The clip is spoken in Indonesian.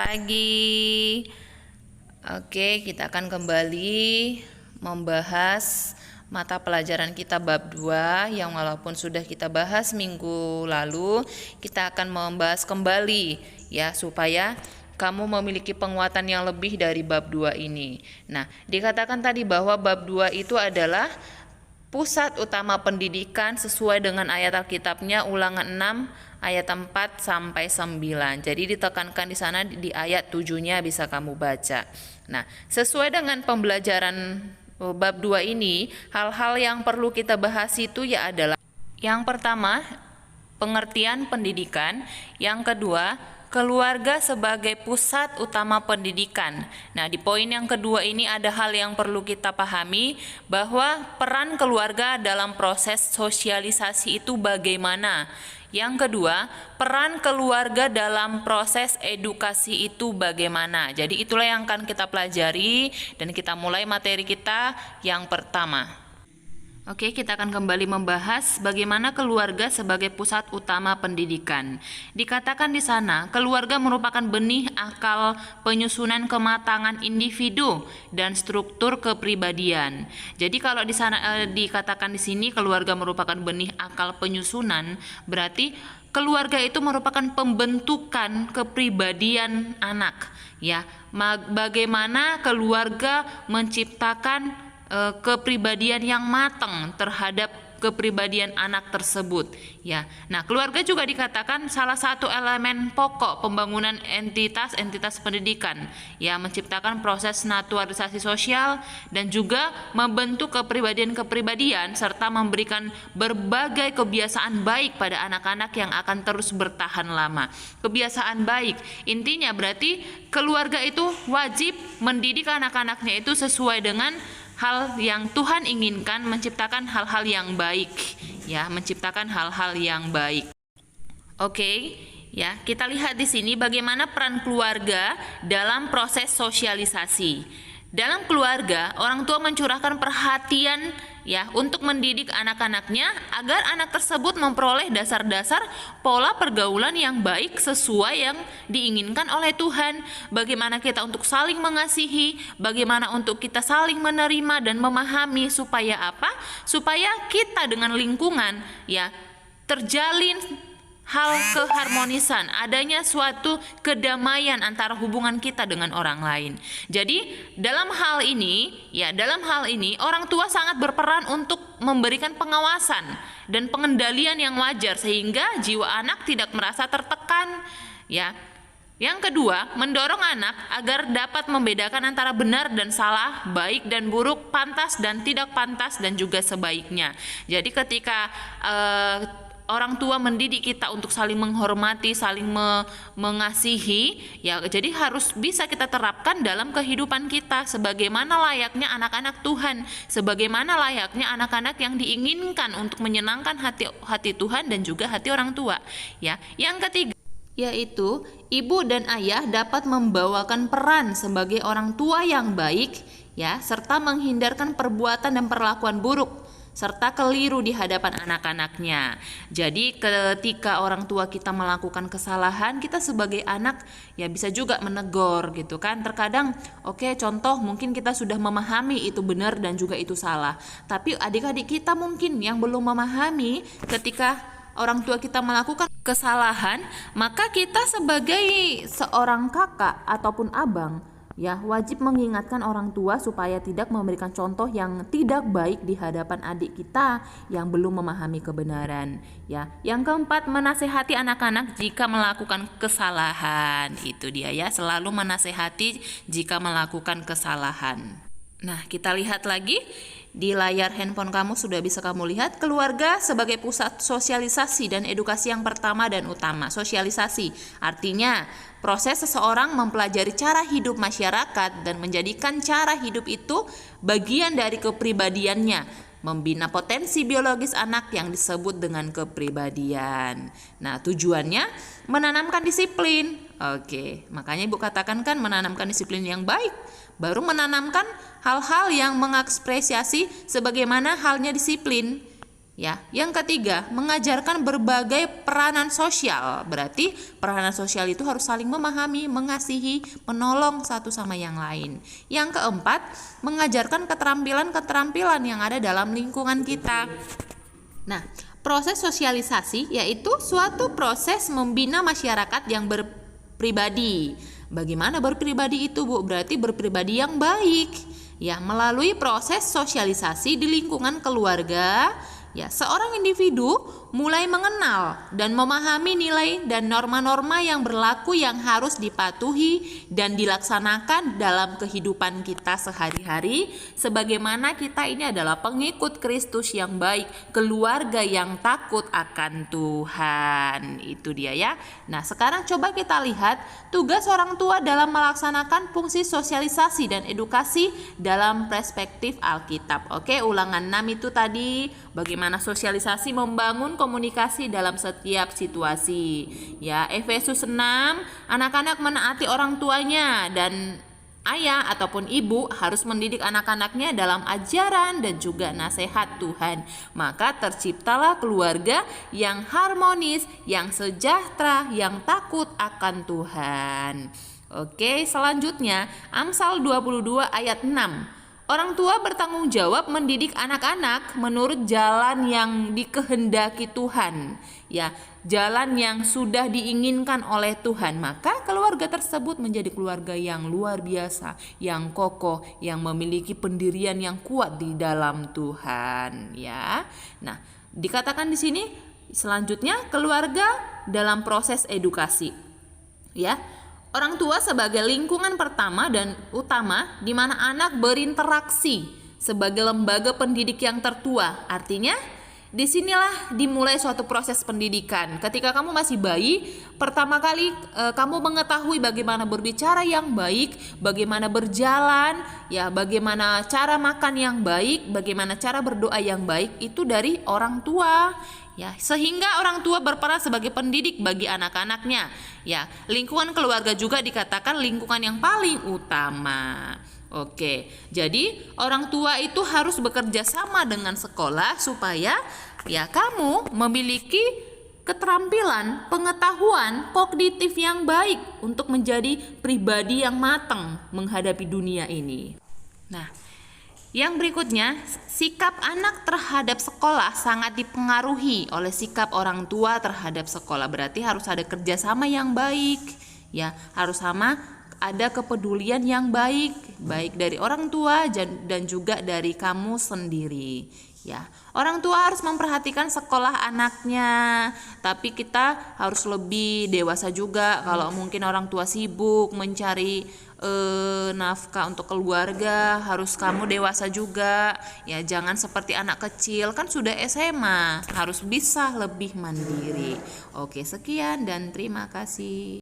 pagi. Oke, kita akan kembali membahas mata pelajaran kita bab 2 yang walaupun sudah kita bahas minggu lalu, kita akan membahas kembali ya supaya kamu memiliki penguatan yang lebih dari bab 2 ini. Nah, dikatakan tadi bahwa bab 2 itu adalah pusat utama pendidikan sesuai dengan ayat Alkitabnya Ulangan 6 ayat 4 sampai 9. Jadi ditekankan di sana di ayat 7-nya bisa kamu baca. Nah, sesuai dengan pembelajaran bab 2 ini, hal-hal yang perlu kita bahas itu ya adalah yang pertama, pengertian pendidikan, yang kedua, keluarga sebagai pusat utama pendidikan. Nah, di poin yang kedua ini ada hal yang perlu kita pahami bahwa peran keluarga dalam proses sosialisasi itu bagaimana. Yang kedua, peran keluarga dalam proses edukasi itu bagaimana. Jadi itulah yang akan kita pelajari dan kita mulai materi kita yang pertama. Oke, kita akan kembali membahas bagaimana keluarga sebagai pusat utama pendidikan. Dikatakan di sana, keluarga merupakan benih akal penyusunan kematangan individu dan struktur kepribadian. Jadi kalau di sana dikatakan di sini keluarga merupakan benih akal penyusunan, berarti keluarga itu merupakan pembentukan kepribadian anak. Ya, bagaimana keluarga menciptakan kepribadian yang matang terhadap kepribadian anak tersebut ya. Nah, keluarga juga dikatakan salah satu elemen pokok pembangunan entitas pendidikan ya, menciptakan proses naturalisasi sosial dan juga membentuk kepribadian serta memberikan berbagai kebiasaan baik pada anak-anak yang akan terus bertahan lama. Kebiasaan baik intinya berarti keluarga itu wajib mendidik anak-anaknya itu sesuai dengan hal yang Tuhan inginkan, menciptakan hal-hal yang baik ya, menciptakan hal-hal yang baik. Oke, ya, kita lihat di sini bagaimana peran keluarga dalam proses sosialisasi. Dalam keluarga, orang tua mencurahkan perhatian ya untuk mendidik anak-anaknya agar anak tersebut memperoleh dasar-dasar pola pergaulan yang baik sesuai yang diinginkan oleh Tuhan. Bagaimana kita untuk saling mengasihi, bagaimana untuk kita saling menerima dan memahami supaya apa? Supaya kita dengan lingkungan ya terjalin hal keharmonisan, adanya suatu kedamaian antara hubungan kita dengan orang lain. Jadi dalam hal ini orang tua sangat berperan untuk memberikan pengawasan dan pengendalian yang wajar sehingga jiwa anak tidak merasa tertekan ya. Yang kedua, mendorong anak agar dapat membedakan antara benar dan salah, baik dan buruk, pantas dan tidak pantas, dan juga sebaiknya. Jadi ketika orang tua mendidik kita untuk saling menghormati, saling mengasihi, ya jadi harus bisa kita terapkan dalam kehidupan kita sebagaimana layaknya anak-anak Tuhan, sebagaimana layaknya anak-anak yang diinginkan untuk menyenangkan hati Tuhan dan juga hati orang tua. Ya, yang ketiga yaitu ibu dan ayah dapat membawakan peran sebagai orang tua yang baik, ya, serta menghindarkan perbuatan dan perlakuan buruk serta keliru di hadapan anak-anaknya. Jadi ketika orang tua kita melakukan kesalahan, kita sebagai anak ya bisa juga menegur gitu kan. Terkadang contoh mungkin kita sudah memahami itu benar dan juga itu salah, tapi adik-adik kita mungkin yang belum memahami ketika orang tua kita melakukan kesalahan, maka kita sebagai seorang kakak ataupun abang ya wajib mengingatkan orang tua supaya tidak memberikan contoh yang tidak baik di hadapan adik kita yang belum memahami kebenaran ya. Yang keempat, menasehati anak-anak jika melakukan kesalahan. Itu dia ya, selalu menasehati jika melakukan kesalahan. Nah, kita lihat lagi di layar handphone kamu sudah bisa kamu lihat keluarga sebagai pusat sosialisasi dan edukasi yang pertama dan utama. Sosialisasi artinya proses seseorang mempelajari cara hidup masyarakat dan menjadikan cara hidup itu bagian dari kepribadiannya, membina potensi biologis anak yang disebut dengan kepribadian. Nah, tujuannya menanamkan disiplin. Makanya Ibu katakan kan menanamkan disiplin yang baik, baru menanamkan hal-hal yang mengapresiasi sebagaimana halnya disiplin. Ya, yang ketiga, mengajarkan berbagai peranan sosial. Berarti peranan sosial itu harus saling memahami, mengasihi, menolong satu sama yang lain. Yang keempat, mengajarkan keterampilan-keterampilan yang ada dalam lingkungan kita. Nah, proses sosialisasi yaitu suatu proses membina masyarakat yang berpribadi. Bagaimana berpribadi itu, Bu? Berarti berpribadi yang baik. Ya, melalui proses sosialisasi di lingkungan keluarga, ya, seorang individu mulai mengenal dan memahami nilai dan norma-norma yang berlaku yang harus dipatuhi dan dilaksanakan dalam kehidupan kita sehari-hari, sebagaimana kita ini adalah pengikut Kristus yang baik, keluarga yang takut akan Tuhan. Itu dia ya. Nah, sekarang coba kita lihat tugas orang tua dalam melaksanakan fungsi sosialisasi dan edukasi dalam perspektif Alkitab. Oke, ulangan 6 itu tadi bagaimana sosialisasi membangun komunikasi dalam setiap situasi. Ya, Efesus 6, anak-anak menaati orang tuanya dan ayah ataupun ibu harus mendidik anak-anaknya dalam ajaran dan juga nasihat Tuhan. Maka terciptalah keluarga yang harmonis, yang sejahtera, yang takut akan Tuhan. Oke, selanjutnya Amsal 22 ayat 6. Orang tua bertanggung jawab mendidik anak-anak menurut jalan yang dikehendaki Tuhan, ya, jalan yang sudah diinginkan oleh Tuhan. Maka keluarga tersebut menjadi keluarga yang luar biasa, yang kokoh, yang memiliki pendirian yang kuat di dalam Tuhan, ya. Nah, dikatakan di sini selanjutnya keluarga dalam proses edukasi, ya. Orang tua sebagai lingkungan pertama dan utama di mana anak berinteraksi sebagai lembaga pendidik yang tertua. Artinya, disinilah dimulai suatu proses pendidikan. Ketika kamu masih bayi, pertama kali kamu mengetahui bagaimana berbicara yang baik, bagaimana berjalan, ya, bagaimana cara makan yang baik, bagaimana cara berdoa yang baik, itu dari orang tua. Ya, sehingga orang tua berperan sebagai pendidik bagi anak-anaknya. Ya, lingkungan keluarga juga dikatakan lingkungan yang paling utama. Oke, jadi orang tua itu harus bekerja sama dengan sekolah supaya ya kamu memiliki keterampilan, pengetahuan kognitif yang baik untuk menjadi pribadi yang matang menghadapi dunia ini. Nah, yang berikutnya, sikap anak terhadap sekolah sangat dipengaruhi oleh sikap orang tua terhadap sekolah. Berarti harus ada kerjasama yang baik, ya, harus sama ada kepedulian yang baik, baik dari orang tua dan juga dari kamu sendiri. Ya, orang tua harus memperhatikan sekolah anaknya, tapi kita harus lebih dewasa juga. Kalau mungkin orang tua sibuk mencari nafkah untuk keluarga, harus kamu dewasa juga. Ya, jangan seperti anak kecil, kan sudah SMA, harus bisa lebih mandiri. Oke, sekian dan terima kasih.